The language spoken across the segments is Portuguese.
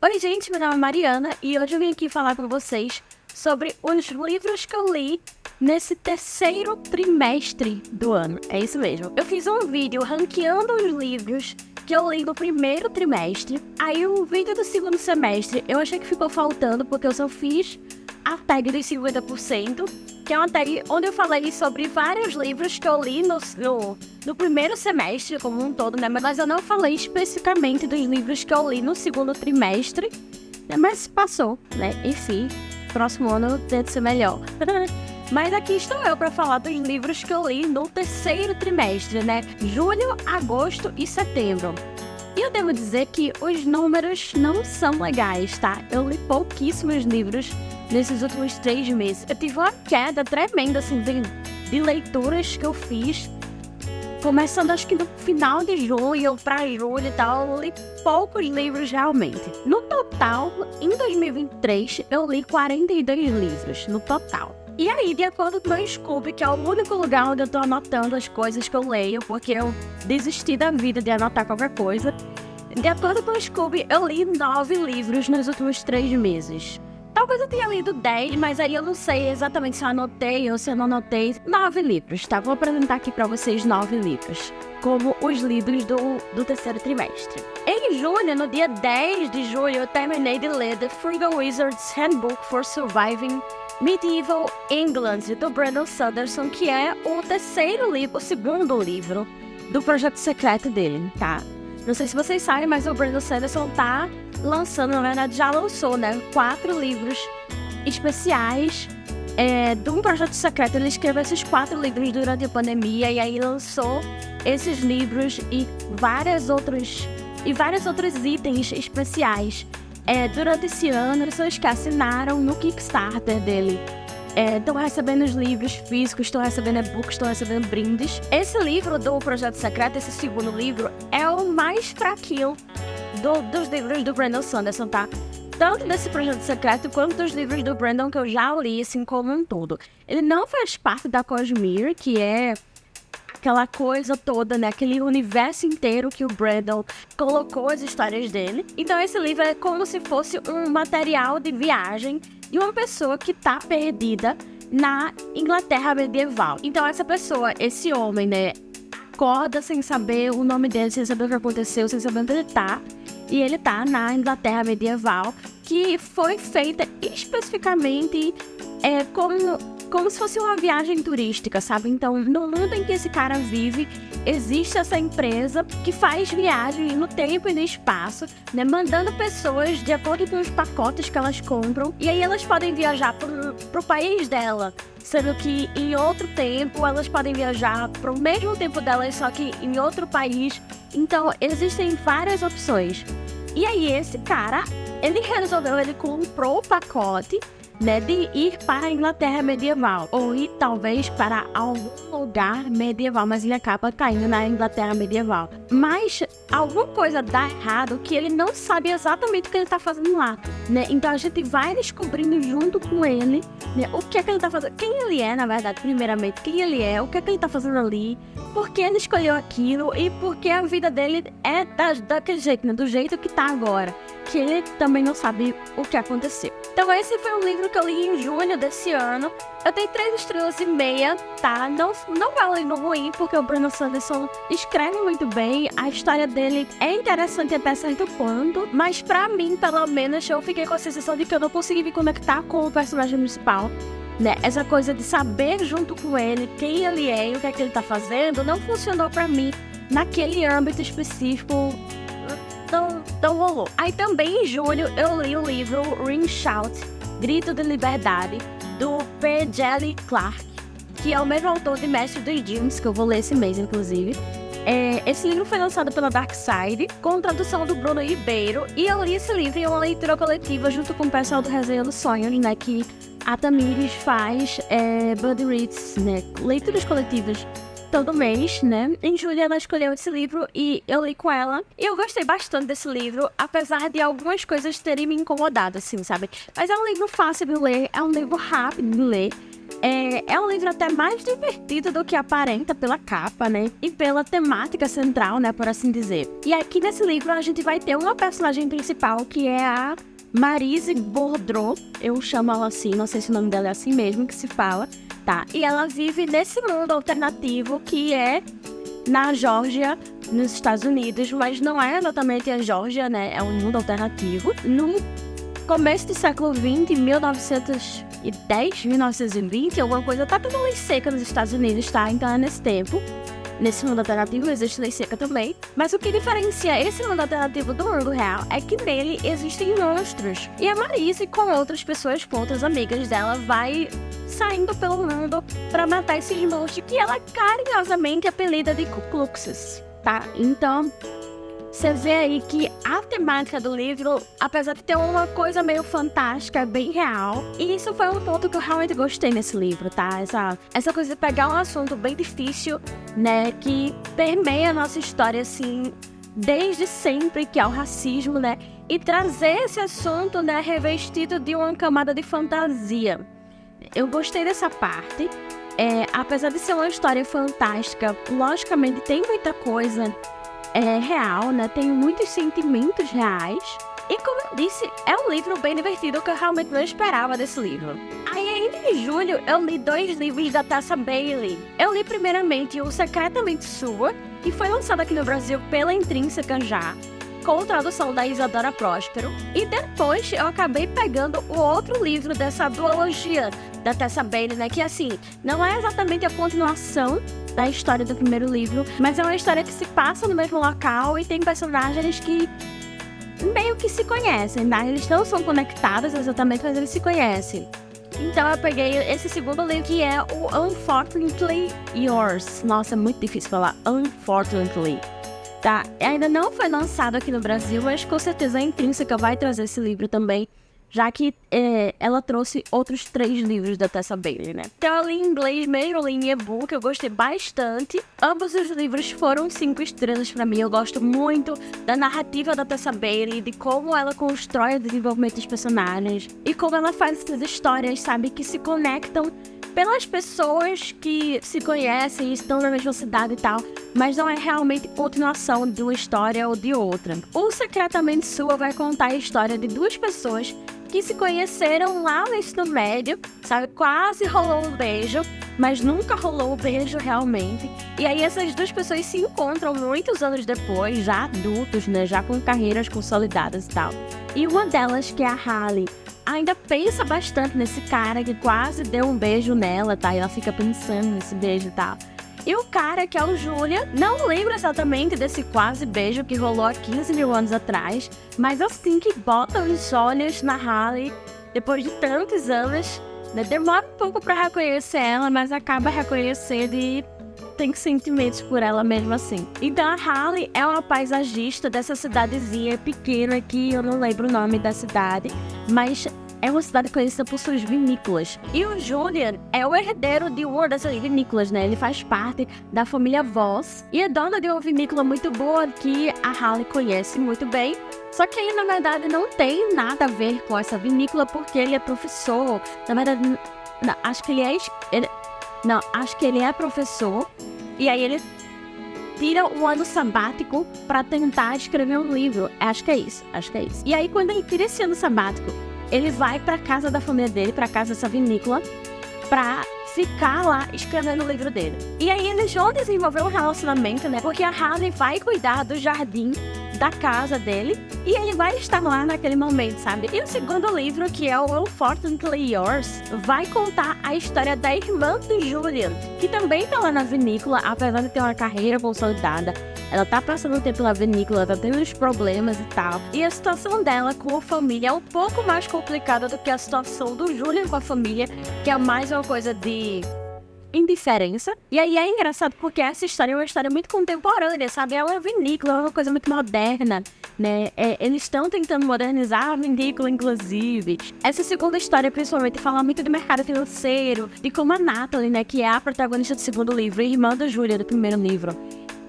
Oi gente, meu nome é Mariana e hoje eu vim aqui falar com vocês sobre os livros que eu li nesse terceiro trimestre do ano. É isso mesmo. Eu fiz um vídeo ranqueando os livros que eu li no primeiro trimestre. Aí o vídeo do segundo semestre eu achei que ficou faltando porque eu só fiz a tag dos 50%, que é uma tag onde eu falei sobre vários livros que eu li no primeiro semestre como um todo, né? Mas eu não falei especificamente dos livros que eu li no segundo trimestre, né? Mas passou, né? Enfim, próximo ano eu tento ser melhor. Mas aqui estou eu para falar dos livros que eu li no terceiro trimestre, né? Julho, agosto e setembro. E eu devo dizer que os números não são legais, tá? Eu li pouquíssimos livros nesses últimos 3 meses. Eu tive uma queda tremenda, assim, de leituras que eu fiz. Começando, acho que no final de junho pra julho e tal, eu li poucos livros realmente. No total, em 2023, eu li 42 livros, no total. E aí, de acordo com o meu Scooby, que é o único lugar onde eu tô anotando as coisas que eu leio, porque eu desisti da vida de anotar qualquer coisa. De acordo com o Scooby, eu li 9 livros nos últimos 3 meses. Talvez eu tenha lido 10, mas aí eu não sei exatamente se eu anotei ou se eu não anotei. 9 livros, tá? Vou apresentar aqui pra vocês 9 livros, como os lidos do terceiro trimestre. Em julho, no dia 10 de julho, eu terminei de ler The Frugal Wizard's Handbook for Surviving Medieval England, do Brandon Sanderson, que é o segundo livro do projeto secreto dele, tá? Não sei se vocês sabem, mas o Brandon Sanderson tá lançando, na verdade já lançou, né, 4 livros especiais de um projeto secreto. Ele escreveu esses 4 livros durante a pandemia e aí lançou esses livros e vários outros itens especiais durante esse ano. Pessoas que assinaram no Kickstarter dele estão recebendo os livros físicos, estão recebendo e-books, estão recebendo brindes. Esse livro do Projeto Secreto, esse segundo livro, é o mais fraquinho dos livros do Brandon Sanderson, tá? Tanto desse Projeto Secreto quanto dos livros do Brandon que eu já li, assim, como um todo. Ele não faz parte da Cosmere, que é aquela coisa toda, né? Aquele universo inteiro que o Brandon colocou as histórias dele. Então esse livro é como se fosse um material de viagem de uma pessoa que tá perdida na Inglaterra medieval. Então essa pessoa, esse homem, né, acorda sem saber o nome dele, sem saber o que aconteceu, sem saber onde ele tá. E ele tá na Inglaterra medieval, que foi feita especificamente como se fosse uma viagem turística, sabe? Então, no mundo em que esse cara vive, existe essa empresa que faz viagem no tempo e no espaço, né? Mandando pessoas de acordo com os pacotes que elas compram. E aí elas podem viajar pro país dela, sendo que em outro tempo elas podem viajar pro mesmo tempo delas, só que em outro país. Então, existem várias opções. E aí esse cara, ele comprou o pacote, né, de ir para a Inglaterra medieval, ou ir talvez para algum lugar medieval, mas ele acaba caindo na Inglaterra medieval. Mas alguma coisa dá errado que ele não sabe exatamente o que ele está fazendo lá, né? Então a gente vai descobrindo junto com ele, né, o que é que ele está fazendo, quem ele é, na verdade, primeiramente, quem ele é, o que é que ele está fazendo ali, por que ele escolheu aquilo e por que a vida dele é daquele jeito, né, do jeito que tá agora, que ele também não sabe o que aconteceu. Então esse foi um livro que eu li em junho desse ano. Eu dei 3 estrelas e meia, tá? Não é um livro ruim, porque o Brandon Sanderson escreve muito bem. A história dele é interessante até certo ponto, mas pra mim, pelo menos, eu fiquei com a sensação de que eu não consegui me conectar com o personagem principal, né? Essa coisa de saber junto com ele quem ele é e o que é que ele tá fazendo não funcionou pra mim naquele âmbito específico. Não rolou. Aí também em julho eu li o livro Ring Shout, Grito de Liberdade, do P. Djeli Clark, que é o mesmo autor de Mestre dos Dunes, que eu vou ler esse mês, inclusive. Esse livro foi lançado pela Dark Side, com tradução do Bruno Ribeiro, e eu li esse livro em uma leitura coletiva junto com o pessoal do Resenha dos Sonhos, né, que a Tamires faz Buddy Reads, né, leituras coletivas todo mês, né? Em julho ela escolheu esse livro e eu li com ela. E eu gostei bastante desse livro, apesar de algumas coisas terem me incomodado, assim, sabe? Mas é um livro fácil de ler, é um livro rápido de ler. É um livro até mais divertido do que aparenta pela capa, né? E pela temática central, né? Por assim dizer. E aqui nesse livro a gente vai ter uma personagem principal que é a Marise Boudreau. Eu chamo ela assim, não sei se o nome dela é assim mesmo que se fala, tá? E ela vive nesse mundo alternativo que é na Geórgia, nos Estados Unidos, mas não é exatamente a Geórgia, né? É um mundo alternativo. No começo do século XX, 1910, 1920, alguma coisa, tá tendo lei seca nos Estados Unidos, tá? Então é nesse tempo. Nesse mundo alternativo existe lei seca também. Mas o que diferencia esse mundo alternativo do mundo real é que nele existem monstros. E a Marise, com outras pessoas, com outras amigas dela, vai saindo pelo mundo pra matar esses monstros que ela carinhosamente apelida de Ku Kluxes, tá? Então, você vê aí que a temática do livro, apesar de ter uma coisa meio fantástica, é bem real. E isso foi um ponto que eu realmente gostei nesse livro, tá? Essa coisa de pegar um assunto bem difícil, né? Que permeia a nossa história, assim, desde sempre, que é o racismo, né? E trazer esse assunto, né, revestido de uma camada de fantasia. Eu gostei dessa parte. Apesar de ser uma história fantástica, logicamente tem muita coisa real, né? Tem muitos sentimentos reais. E como eu disse, é um livro bem divertido que eu realmente não esperava desse livro. Aí ainda em julho eu li 2 livros da Tessa Bailey. Eu li primeiramente o Secretamente Sua, que foi lançado aqui no Brasil pela Intrínseca já, com tradução da Isadora Próspero. E depois eu acabei pegando o outro livro dessa duologia da Tessa Bailey, né? Que assim, não é exatamente a continuação da história do primeiro livro, mas é uma história que se passa no mesmo local e tem personagens que meio que se conhecem, né? Eles não são conectados exatamente, mas eles se conhecem. Então eu peguei esse segundo livro, que é o Unfortunately Yours. Nossa, é muito difícil falar Unfortunately. Tá, ainda não foi lançado aqui no Brasil, mas com certeza a Intrínseca vai trazer esse livro também, já que ela trouxe outros 3 livros da Tessa Bailey, né? Então eu li em inglês mesmo, eu li em e-book, eu gostei bastante. Ambos os livros foram 5 estrelas pra mim. Eu gosto muito da narrativa da Tessa Bailey, de como ela constrói o desenvolvimento dos personagens e como ela faz essas histórias, sabe, que se conectam pelas pessoas que se conhecem e estão na mesma cidade e tal, mas não é realmente continuação de uma história ou de outra. O Secretamente Sua vai contar a história de 2 pessoas que se conheceram lá no ensino médio, sabe? Quase rolou um beijo, mas nunca rolou o beijo realmente. E aí essas 2 pessoas se encontram muitos anos depois, já adultos, né? Já com carreiras consolidadas e tal. E uma delas, que é a Halle, ainda pensa bastante nesse cara que quase deu um beijo nela, tá? E ela fica pensando nesse beijo e tal. E o cara, que é o Julian, não lembra exatamente desse quase beijo que rolou há 15 mil anos atrás, mas assim que bota os olhos na Halle, depois de tantos anos, né? Demora um pouco pra reconhecer ela, mas acaba reconhecendo e tem sentimentos por ela mesmo assim. Então a Halle é uma paisagista dessa cidadezinha pequena que eu não lembro o nome da cidade, mas é uma cidade conhecida por suas vinícolas. E o Julian é o herdeiro de uma dessas vinícolas, né? Ele faz parte da família Voss e é dono de uma vinícola muito boa que a Halle conhece muito bem. Só que ele, na verdade, não tem nada a ver com essa vinícola porque ele é professor. Na verdade, acho que ele é professor. E aí ele tira um ano sabático pra tentar escrever um livro. Acho que é isso. E aí, quando ele tira esse ano sabático, ele vai pra casa da família dele, pra casa dessa vinícola, pra ficar lá escrevendo o livro dele. E aí eles vão desenvolver um relacionamento, né? Porque a Halle vai cuidar do jardim da casa dele e ele vai estar lá naquele momento, sabe? E o segundo livro, que é o Unfortunately Yours, vai contar a história da irmã do Julian, que também tá lá na vinícola, apesar de ter uma carreira consolidada. Ela tá passando um tempo na vinícola, tá tendo uns problemas e tal. E a situação dela com a família é um pouco mais complicada do que a situação do Julian com a família, que é mais uma coisa de indiferença. E aí é engraçado porque essa história é uma história muito contemporânea, sabe? É uma vinícola, é uma coisa muito moderna, né? Eles estão tentando modernizar a vinícola, inclusive. Essa segunda história, principalmente, fala muito do mercado financeiro, de como a Natalie, né, que é a protagonista do segundo livro, irmã do Julia do primeiro livro,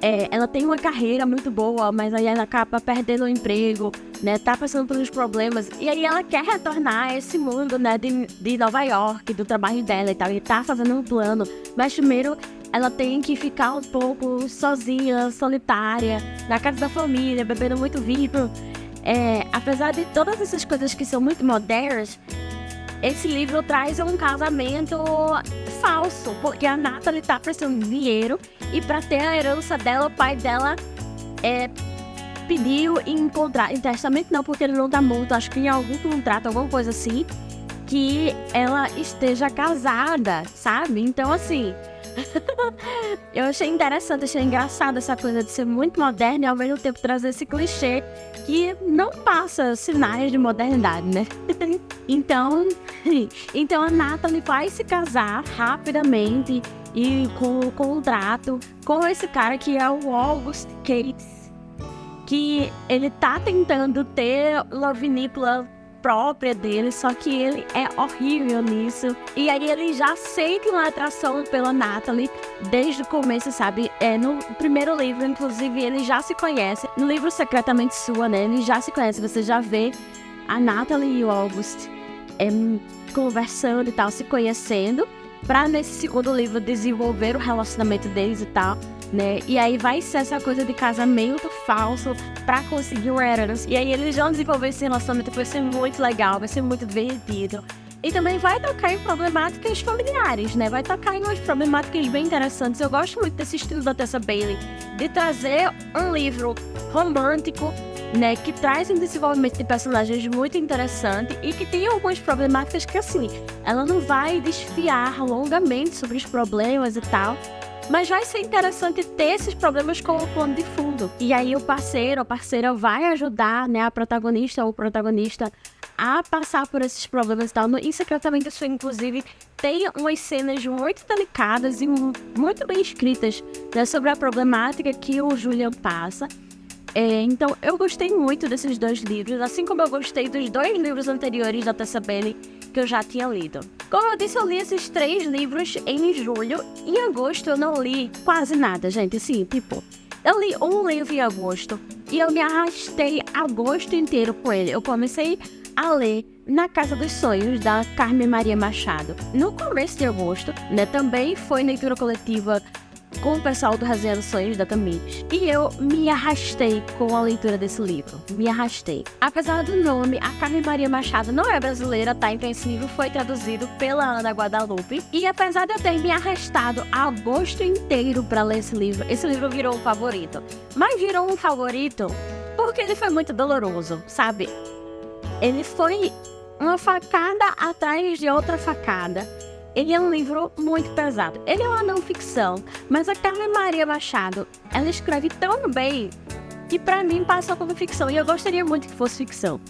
ela tem uma carreira muito boa, mas aí ela acaba perdendo o emprego, né? Tá passando por uns problemas. E aí ela quer retornar a esse mundo, né? De Nova York, do trabalho dela e tal. E tá fazendo um plano. Mas primeiro ela tem que ficar um pouco sozinha, solitária, na casa da família, bebendo muito vinho. Apesar de todas essas coisas que são muito modernas, esse livro traz um casamento falso, porque a Natalie tá precisando de dinheiro e para ter a herança dela, o pai dela pediu em testamento não, porque ele não tá morto, acho que em algum contrato, alguma coisa assim, que ela esteja casada, sabe? Então assim, eu achei interessante, achei engraçado essa coisa de ser muito moderna e ao mesmo tempo trazer esse clichê que não passa sinais de modernidade, né? Então a Natalie vai se casar rapidamente e com o contrato com esse cara que é o August Cates, que ele tá tentando ter uma vinícola própria dele, só que ele é horrível nisso. E aí ele já sente uma atração pela Natalie desde o começo, sabe? No primeiro livro, inclusive, ele já se conhece. No livro Secretamente Sua, né? Ele já se conhece, você já vê a Natalie e o August conversando e tal, se conhecendo, pra nesse segundo livro desenvolver o relacionamento deles e tal, né? E aí vai ser essa coisa de casamento falso pra conseguir o herança. E aí eles vão desenvolver esse relacionamento, vai ser muito legal, vai ser muito divertido. E também vai tocar em problemáticas familiares, né? Vai tocar em umas problemáticas bem interessantes. Eu gosto muito desse estilo da Tessa Bailey, de trazer um livro romântico, né, que traz um desenvolvimento de personagens muito interessante e que tem algumas problemáticas que, assim, ela não vai desfiar longamente sobre os problemas e tal, mas vai ser interessante ter esses problemas como plano de fundo. E aí o parceiro, a parceira vai ajudar, né, a protagonista ou o protagonista a passar por esses problemas e tal. Em Secretamente Sua, inclusive, tem umas cenas muito delicadas e muito bem escritas, né, sobre a problemática que o Julian passa. Então, eu gostei muito desses dois livros, assim como eu gostei dos dois livros anteriores da Tessa Bailey que eu já tinha lido. Como eu disse, eu li esses 3 livros em julho. Em agosto eu não li quase nada, gente. Assim, tipo, eu li um livro em agosto e eu me arrastei agosto inteiro com ele. Eu comecei a ler Na Casa dos Sonhos, da Carmen Maria Machado, no começo de agosto, né? Também foi leitura coletiva com o pessoal do Resenha Sonhos da Tamires. E eu me arrastei com a leitura desse livro. Me arrastei. Apesar do nome, a Carmen Maria Machado não é brasileira, tá? Então esse livro foi traduzido pela Ana Guadalupe. E apesar de eu ter me arrastado agosto inteiro pra ler esse livro virou um favorito. Mas virou um favorito porque ele foi muito doloroso, sabe? Ele foi uma facada atrás de outra facada. Ele é um livro muito pesado. Ele é uma não ficção, mas a Carmen Maria Machado, ela escreve tão bem que pra mim passa como ficção. E eu gostaria muito que fosse ficção,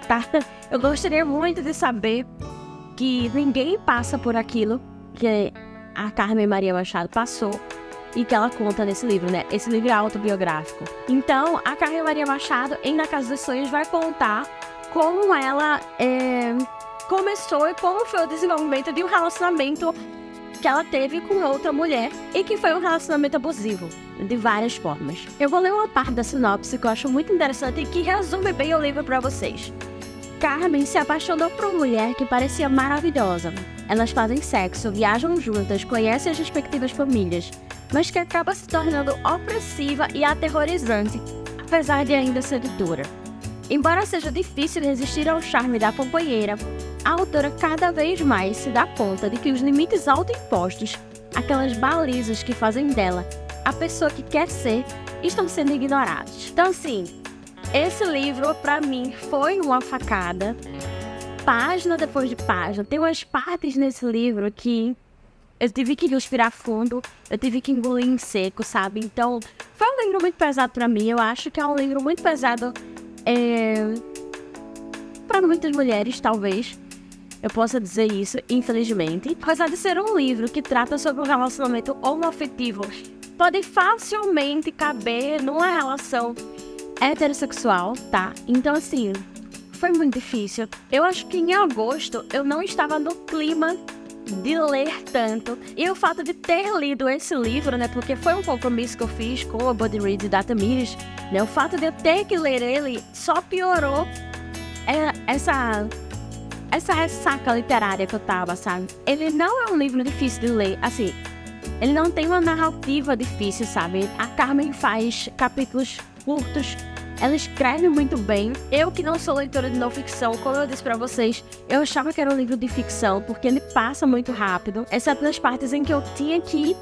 tá? Eu gostaria muito de saber que ninguém passa por aquilo que a Carmen Maria Machado passou e que ela conta nesse livro, né? Esse livro é autobiográfico. Então, a Carmen Maria Machado, em Na Casa dos Sonhos, vai contar como ela começou e como foi o desenvolvimento de um relacionamento que ela teve com outra mulher e que foi um relacionamento abusivo, de várias formas. Eu vou ler uma parte da sinopse que eu acho muito interessante e que resume bem o livro para vocês. Carmen se apaixonou por uma mulher que parecia maravilhosa. Elas fazem sexo, viajam juntas, conhecem as respectivas famílias, mas que acaba se tornando opressiva e aterrorizante, apesar de ainda sedutora. Embora seja difícil resistir ao charme da companheira, a autora cada vez mais se dá conta de que os limites autoimpostos, aquelas balizas que fazem dela a pessoa que quer ser, estão sendo ignorados. Então, assim, esse livro, pra mim, foi uma facada, página depois de página. Tem umas partes nesse livro que eu tive que respirar fundo, eu tive que engolir em seco, sabe? Então, foi um livro muito pesado pra mim. Eu acho que é um livro muito pesado para muitas mulheres, talvez eu possa dizer isso, infelizmente. Apesar de ser um livro que trata sobre um relacionamento homoafetivo, pode facilmente caber numa relação heterossexual, tá? Então, assim, foi muito difícil. Eu acho que em agosto eu não estava no clima de ler tanto. E o fato de ter lido esse livro, né, porque foi um compromisso que eu fiz com a Buddy Read da Tamires, né, o fato de eu ter que ler ele só piorou essa ressaca literária que eu tava, sabe? Ele não é um livro difícil de ler, assim, ele não tem uma narrativa difícil, sabe? A Carmen faz capítulos curtos, ela escreve muito bem. Eu que não sou leitora de não ficção, como eu disse pra vocês, eu achava que era um livro de ficção, porque ele passa muito rápido, exceto nas partes em que eu tinha que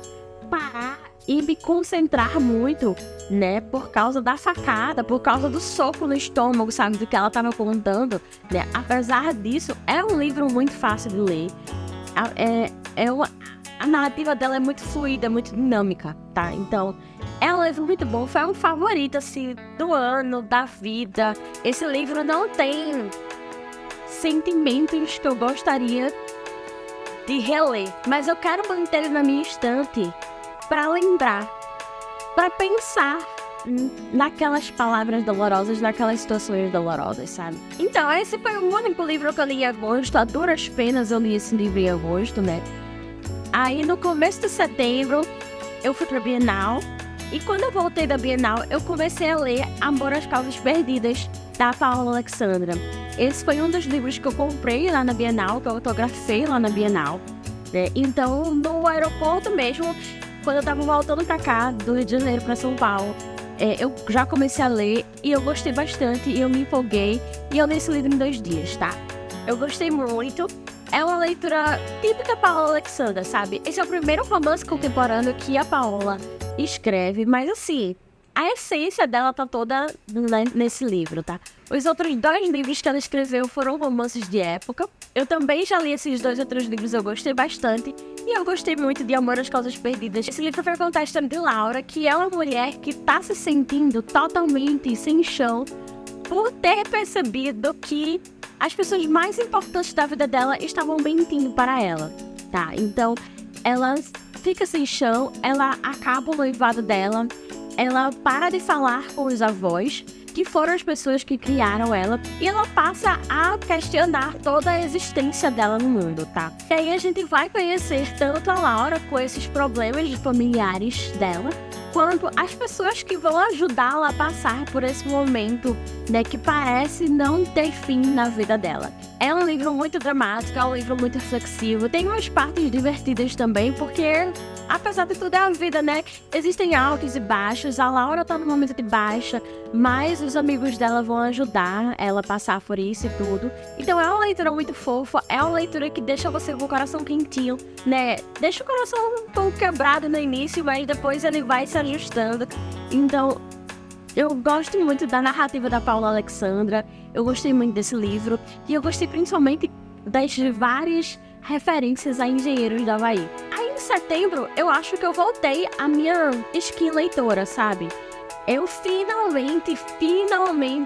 parar e me concentrar muito, né, por causa da facada, por causa do soco no estômago, sabe, do que ela tava contando, né. Apesar disso, é um livro muito fácil de ler, a narrativa dela é muito fluida, muito dinâmica, tá, então é um livro muito bom, foi um favorito, assim, do ano, da vida. Esse livro não tem sentimentos que eu gostaria de reler, mas eu quero manter ele na minha estante para lembrar, para pensar naquelas palavras dolorosas, naquelas situações dolorosas, sabe? Então, esse foi o único livro que eu li em agosto, a duras penas eu li esse livro em agosto, né? Aí, no começo de setembro, eu fui pra Bienal, e quando eu voltei da Bienal, eu comecei a ler Amor às Causas Perdidas, da Paola Alexandra. Esse foi um dos livros que eu comprei lá na Bienal, que eu autografei lá na Bienal, né? Então, no aeroporto mesmo, quando eu tava voltando pra cá, do Rio de Janeiro pra São Paulo, eu já comecei a ler e eu gostei bastante e eu me empolguei e eu li esse livro em 2 dias, tá? Eu gostei muito. É uma leitura típica Paola Alexandra, sabe? Esse é o primeiro romance contemporâneo que a Paola escreve, mas assim, a essência dela tá toda nesse livro, tá? Os outros 2 livros que ela escreveu foram romances de época. Eu também já li esses 2 outros livros, eu gostei bastante. E eu gostei muito de Amor às Causas Perdidas. Esse livro foi contar a história de Laura, que é uma mulher que tá se sentindo totalmente sem chão por ter percebido que as pessoas mais importantes da vida dela estavam mentindo para ela, tá? Então, ela fica sem chão, ela acaba o noivado dela, ela para de falar com os avós, que foram as pessoas que criaram ela, e ela passa a questionar toda a existência dela no mundo, tá? E aí a gente vai conhecer tanto a Laura com esses problemas familiares dela, quanto as pessoas que vão ajudá-la a passar por esse momento, né, que parece não ter fim na vida dela. É um livro muito dramático, é um livro muito reflexivo, tem umas partes divertidas também, porque apesar de tudo é a vida, né? Existem altos e baixos, a Laura tá no momento de baixa, mas os amigos dela vão ajudar ela a passar por isso e tudo. Então é uma leitura muito fofa, é uma leitura que deixa você com o coração quentinho, né? Deixa o coração um pouco quebrado no início, mas depois ele vai se ajustando. Então, eu gosto muito da narrativa da Paola Alexandra, eu gostei muito desse livro, e eu gostei principalmente das várias referências a engenheiros do Havaí. Aí em setembro, eu acho que eu voltei à minha skin leitora, sabe? Eu finalmente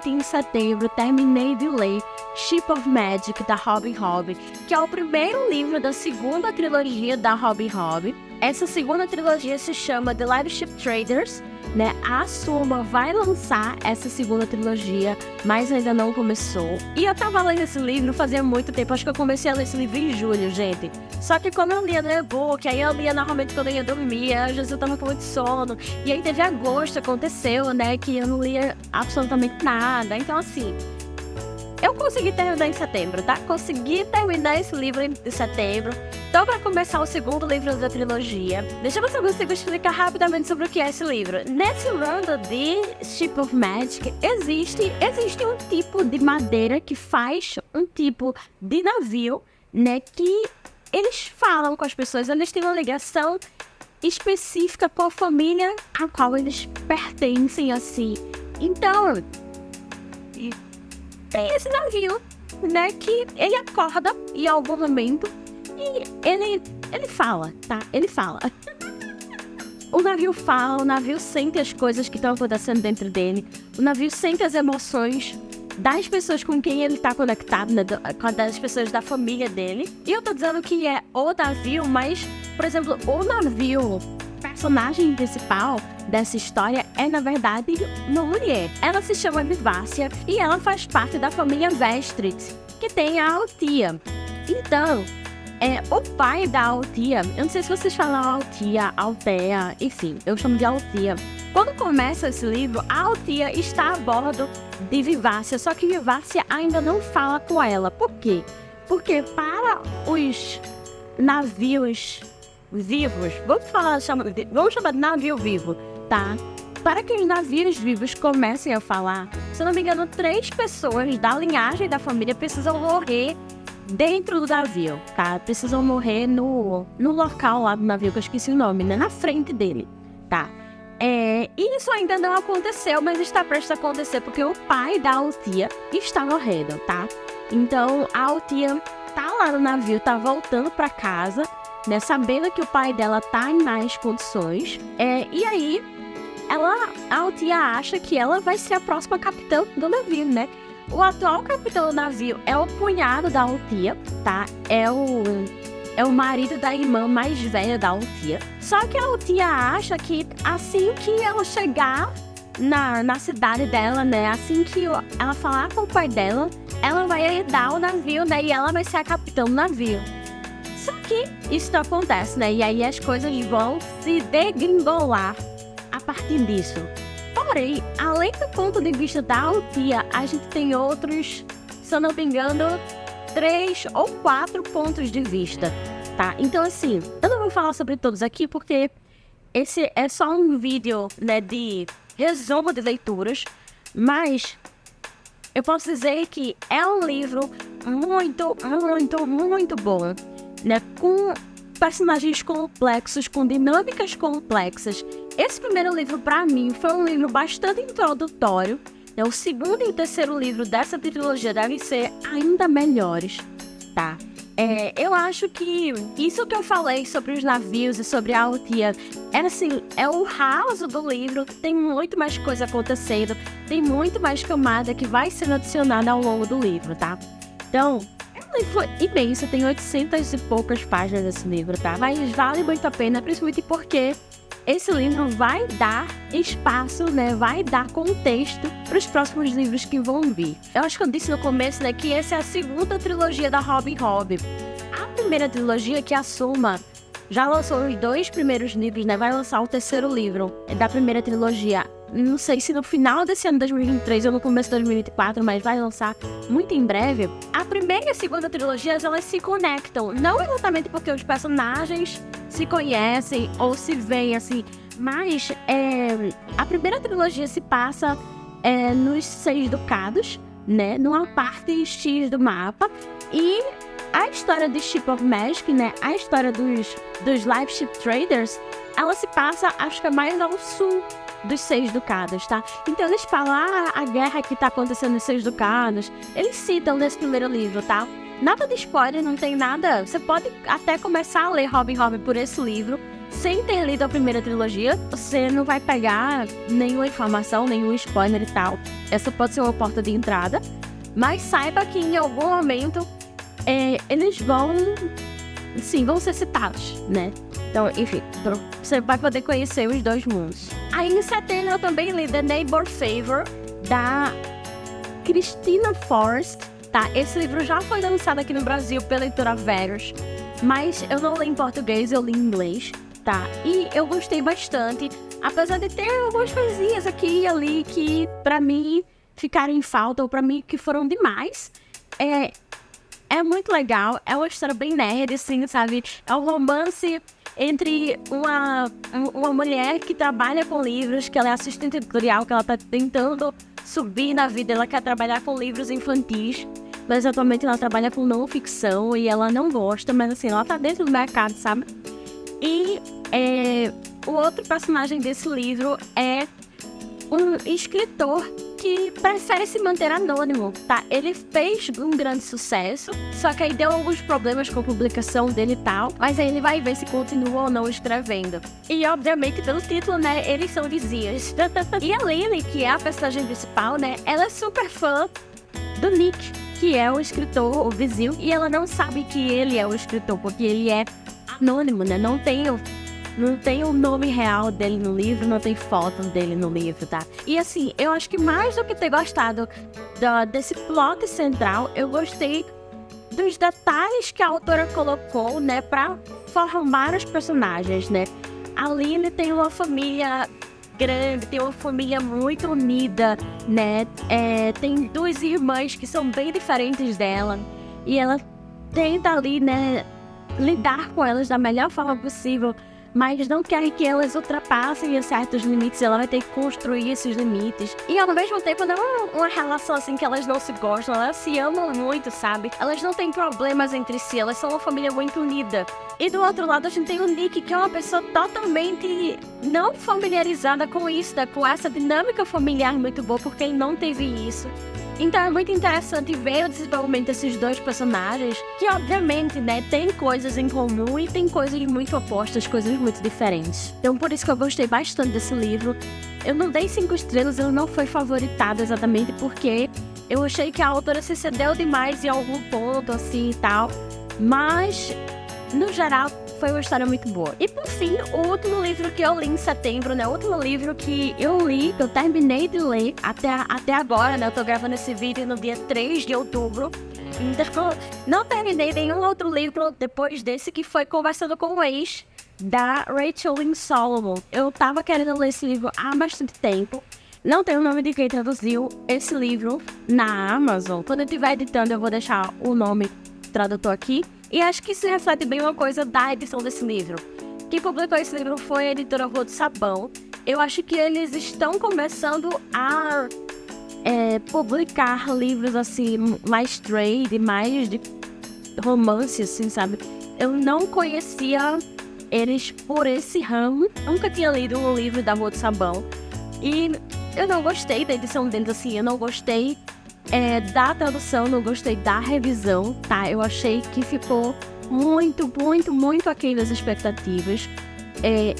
em setembro, terminei de ler Ship of Magic, da Robin Hobb, que é o primeiro livro da segunda trilogia da Robin Hobb. Essa segunda trilogia se chama The Live Ship Traders, né? A Suma vai lançar essa segunda trilogia, mas ainda não começou. E eu tava lendo esse livro fazia muito tempo, acho que eu comecei a ler esse livro em julho, gente. Só que como eu lia no e-book, aí eu lia normalmente quando eu ia dormir, às vezes eu tava com muito sono. E aí teve agosto, aconteceu, né, que eu não lia absolutamente nada. Então assim, eu consegui terminar em setembro, tá? Consegui terminar esse livro em setembro. Tô pra começar o segundo livro da trilogia. Deixa eu ver se eu consigo explicar rapidamente sobre o que é esse livro. Nesse mundo de Ship of Magic, existe um tipo de madeira que faz um tipo de navio, né? Que eles falam com as pessoas, eles têm uma ligação específica com a família a qual eles pertencem, assim. Então, tem esse navio, né, que ele acorda em algum momento e ele fala, tá? Ele fala. O navio fala, o navio sente as coisas que estão acontecendo dentro dele, o navio sente as emoções das pessoas com quem ele tá conectado, né, das pessoas da família dele. E eu tô dizendo que é o navio, mas, por exemplo, o navio, personagem principal dessa história é, na verdade, uma mulher. Ela se chama Vivácia e ela faz parte da família Vestrit, que tem a Altia. Então, O pai da Althea, eu não sei se vocês falam Althea, Althea, enfim, eu chamo de Althea. Quando começa esse livro, a Althea está a bordo de Vivácia, só que Vivácia ainda não fala com ela. Por quê? Porque para os navios vivos, vamos chamar de navio vivo, tá? Para que os navios vivos comecem a falar, se eu não me engano, 3 pessoas da linhagem da família precisam morrer dentro do navio, tá? Precisam morrer no local lá do navio, que eu esqueci o nome, né? Na frente dele, tá? E isso ainda não aconteceu, mas está prestes a acontecer, porque o pai da Althea está morrendo, tá? Então, a Althea tá lá no navio, tá voltando pra casa, né? Sabendo que o pai dela tá em más condições. E aí, a Althea acha que ela vai ser a próxima capitã do navio, né? O atual capitão do navio é o cunhado da Althea, tá? É o marido da irmã mais velha da Althea. Só que a Althea acha que assim que ela chegar na cidade dela, né? Assim que ela falar com o pai dela, ela vai herdar o navio, né? E ela vai ser a capitã do navio. Só que isso não acontece, né? E aí as coisas vão se degringolar a partir disso. Porém, além do ponto de vista da Althea, a gente tem outros, se eu não me engano, 3 ou 4 pontos de vista, tá? Então, assim, eu não vou falar sobre todos aqui, porque esse é só um vídeo, né, de resumo de leituras, mas eu posso dizer que é um livro muito, muito, muito bom, né? Com personagens complexos, com dinâmicas complexas. Esse primeiro livro, para mim, foi um livro bastante introdutório. O segundo e o terceiro livro dessa trilogia devem ser ainda melhores, tá? Eu acho que isso que eu falei sobre os navios e sobre a Althea é o raso do livro. Tem muito mais coisa acontecendo, tem muito mais camada que vai sendo adicionada ao longo do livro, tá? Então, é um livro imenso, tem 800 e poucas páginas esse livro, tá? Mas vale muito a pena, principalmente porque esse livro vai dar espaço, né? Vai dar contexto para os próximos livros que vão vir. Eu acho que eu disse no começo, né, que essa é a segunda trilogia da Robin Hobb. A primeira trilogia, que é a Suma, já lançou os 2 primeiros livros, né? Vai lançar o terceiro livro da primeira trilogia. Não sei se no final desse ano de 2023 ou no começo de 2024, mas vai lançar muito em breve. A primeira e a segunda trilogias, elas se conectam. Não exatamente porque os personagens se conhecem ou se veem assim, mas a primeira trilogia se passa nos 6 ducados, né? Numa parte X do mapa. E a história de Ship of Magic, né? A história dos Live Ship Traders, ela se passa, acho que é mais ao sul dos 6 ducados, tá? Então eles falam a guerra que tá acontecendo nos 6 ducados. Eles citam nesse primeiro livro, tá? Nada de spoiler, não tem nada. Você pode até começar a ler Robin Hobb por esse livro, sem ter lido a primeira trilogia. Você não vai pegar nenhuma informação, nenhum spoiler e tal. Essa pode ser uma porta de entrada. Mas saiba que em algum momento eles vão ser citados, né? Então, enfim, você vai poder conhecer os 2 mundos. Aí em setembro eu também li The Neighbor Favor, da Christina Forrest, tá? Esse livro já foi lançado aqui no Brasil pela editora Verus, mas eu não li em português, eu li em inglês, tá? E eu gostei bastante, apesar de ter algumas coisinhas aqui e ali que pra mim ficaram em falta, ou pra mim que foram demais. É muito legal, é uma história bem nerd, assim, sabe? É um romance entre uma mulher que trabalha com livros, que ela é assistente editorial, que ela tá tentando subir na vida, ela quer trabalhar com livros infantis, mas atualmente ela trabalha com não ficção e ela não gosta, mas assim, ela tá dentro do mercado, sabe? E o outro personagem desse livro é um escritor que prefere se manter anônimo, tá? Ele fez um grande sucesso, só que aí deu alguns problemas com a publicação dele e tal, mas aí ele vai ver se continua ou não escrevendo. E, obviamente, pelo título, né, eles são vizinhos. E a Lily, que é a personagem principal, né, ela é super fã do Nick, que é o escritor, o vizinho, e ela não sabe que ele é o escritor, porque ele é anônimo, né? Não tem o nome real dele no livro, não tem foto dele no livro, tá? E assim, eu acho que mais do que ter gostado desse plot central, eu gostei dos detalhes que a autora colocou, né, para formar os personagens, né? A Lily tem uma família grande, tem uma família muito unida, né? Tem duas irmãs que são bem diferentes dela e ela tenta ali, né, lidar com elas da melhor forma possível, mas não quer que elas ultrapassem certos limites, ela vai ter que construir esses limites. E ao mesmo tempo não é uma relação assim que elas não se gostam, elas se amam muito, sabe? Elas não têm problemas entre si, elas são uma família muito unida. E do outro lado a gente tem o Nick, que é uma pessoa totalmente não familiarizada com isso, né? Com essa dinâmica familiar muito boa, porque ele não teve isso. Então é muito interessante ver o desenvolvimento desses dois personagens, que obviamente, né, tem coisas em comum e tem coisas muito opostas, coisas muito diferentes. Então por isso que eu gostei bastante desse livro. Eu não dei 5 estrelas, ele não foi favoritado exatamente porque eu achei que a autora se cedeu demais em algum ponto, assim, e tal. Mas, no geral, foi uma história muito boa. E por fim, o último livro que eu li em setembro, né? O último livro que eu li, que eu terminei de ler até agora, né? Eu tô gravando esse vídeo no dia 3 de outubro. Então, não terminei nenhum outro livro depois desse, que foi Conversando com o Ex, da Rachel Lynn Solomon. Eu tava querendo ler esse livro há bastante tempo. Não tem o nome de quem traduziu esse livro na Amazon. Quando eu estiver editando, eu vou deixar o nome do tradutor aqui. E acho que isso reflete bem uma coisa da edição desse livro. Quem publicou esse livro foi a editora Rua do Sabão. Eu acho que eles estão começando a publicar livros assim, mais trade, mais de romance, assim, sabe? Eu não conhecia eles por esse ramo. Nunca tinha lido um livro da Rua do Sabão. E eu não gostei da edição deles, assim, eu não gostei da tradução, não gostei da revisão, tá? Eu achei que ficou muito, muito, muito aquém das expectativas.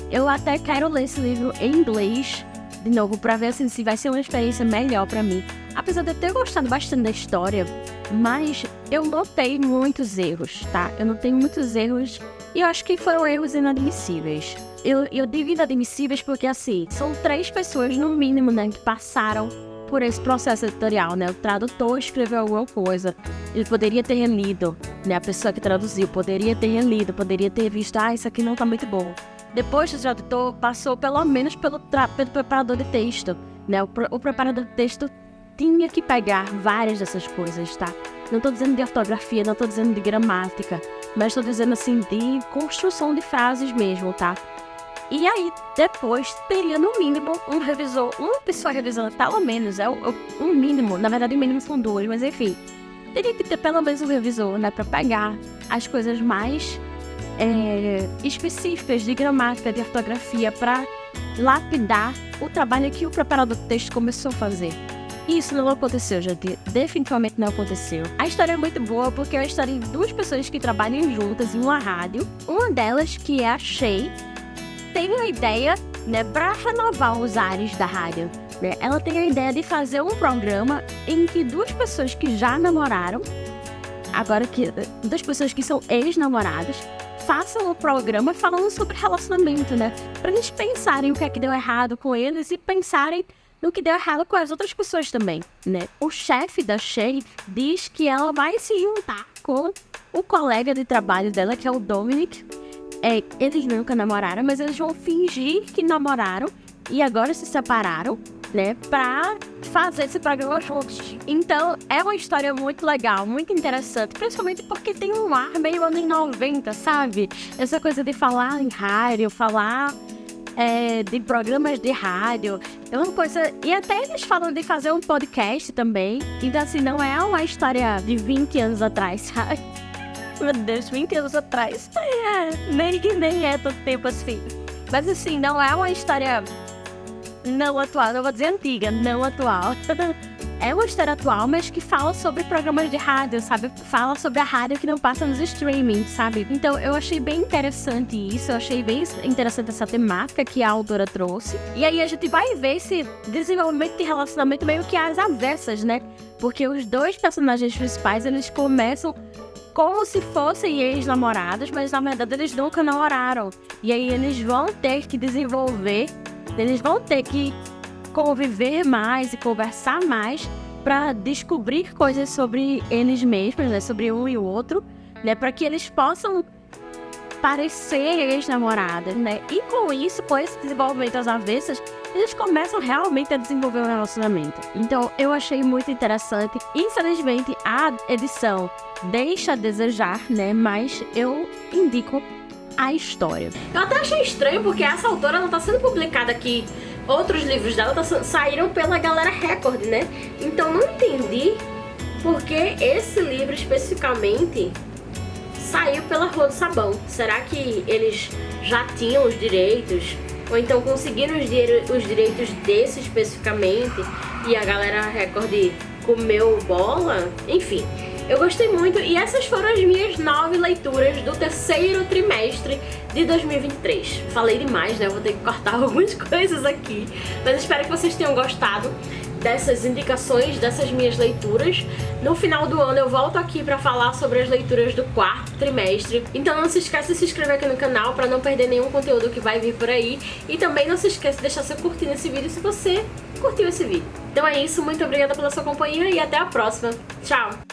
Eu até quero ler esse livro em inglês, de novo, pra ver assim, se vai ser uma experiência melhor pra mim. Apesar de eu ter gostado bastante da história, mas eu notei muitos erros, tá? Eu notei muitos erros e eu acho que foram erros inadmissíveis. Eu digo inadmissíveis porque, assim, são 3 pessoas, no mínimo, né, que passaram por esse processo editorial, né? O tradutor escreveu alguma coisa, ele poderia ter relido, né? A pessoa que traduziu poderia ter relido, poderia ter visto, isso aqui não tá muito bom. Depois o tradutor passou pelo menos pelo preparador de texto, né? O preparador de texto tinha que pegar várias dessas coisas, tá? Não tô dizendo de ortografia, não tô dizendo de gramática, mas tô dizendo, assim, de construção de frases mesmo, tá? E aí, depois, teria no mínimo um revisor, uma pessoa revisando, pelo menos, um mínimo, na verdade o mínimo são 2, mas enfim. Teria que ter pelo menos um revisor, né, pra pegar as coisas mais específicas de gramática, de ortografia, pra lapidar o trabalho que o preparador do texto começou a fazer. E isso não aconteceu, gente. Definitivamente não aconteceu. A história é muito boa porque é uma história de 2 pessoas que trabalham juntas em uma rádio. Uma delas, que é a Shay, tem uma ideia, né, para renovar os ares da rádio, né? Ela tem a ideia de fazer um programa em que 2 pessoas que já namoraram, agora que 2 pessoas que são ex-namoradas, façam um programa falando sobre relacionamento, né? Para eles pensarem o que é que deu errado com eles e pensarem no que deu errado com as outras pessoas também, né? O chefe da Shay diz que ela vai se juntar com o colega de trabalho dela, que é o Dominic. Eles nunca namoraram, mas eles vão fingir que namoraram e agora se separaram, né, pra fazer esse programa juntos. Então, é uma história muito legal, muito interessante, principalmente porque tem um ar meio anos 90, sabe? Essa coisa de falar em rádio, falar de programas de rádio, é uma coisa... E até eles falam de fazer um podcast também, então assim, não é uma história de 20 anos atrás, sabe? Meu Deus, 20 anos atrás. Nem é tanto tempo assim. Mas assim, não é uma história não atual, não vou dizer antiga, não atual. É uma história atual, mas que fala sobre programas de rádio, sabe? Fala sobre a rádio que não passa nos streaming, sabe? Então eu achei bem interessante isso, eu achei bem interessante essa temática que a autora trouxe. E aí a gente vai ver esse desenvolvimento de relacionamento meio que às avessas, né? Porque os 2 personagens principais, eles começam como se fossem ex-namorados, mas na verdade eles nunca namoraram. E aí eles vão ter que desenvolver, eles vão ter que conviver mais e conversar mais para descobrir coisas sobre eles mesmos, né, sobre um e o outro, né, para que eles possam parecer ex-namoradas, né? E com isso, com esse desenvolvimento às avessas, eles começam realmente a desenvolver um relacionamento. Então, eu achei muito interessante. Infelizmente, a edição deixa a desejar, né? Mas eu indico a história. Eu até achei estranho, porque essa autora não tá sendo publicada aqui. Outros livros dela saíram pela Galera Record, né? Então, não entendi porque esse livro especificamente saiu pela Rua do Sabão. Será que eles já tinham os direitos? Ou então conseguiram os direitos desse especificamente e a Galera Record comeu bola? Enfim, eu gostei muito e essas foram as minhas 9 leituras do terceiro trimestre de 2023. Falei demais, né? Eu vou ter que cortar algumas coisas aqui, mas espero que vocês tenham gostado dessas indicações, dessas minhas leituras. No final do ano eu volto aqui pra falar sobre as leituras do quarto trimestre. Então não se esqueça de se inscrever aqui no canal pra não perder nenhum conteúdo que vai vir por aí. E também não se esqueça de deixar seu curtir nesse vídeo se você curtiu esse vídeo. Então é isso, muito obrigada pela sua companhia e até a próxima. Tchau!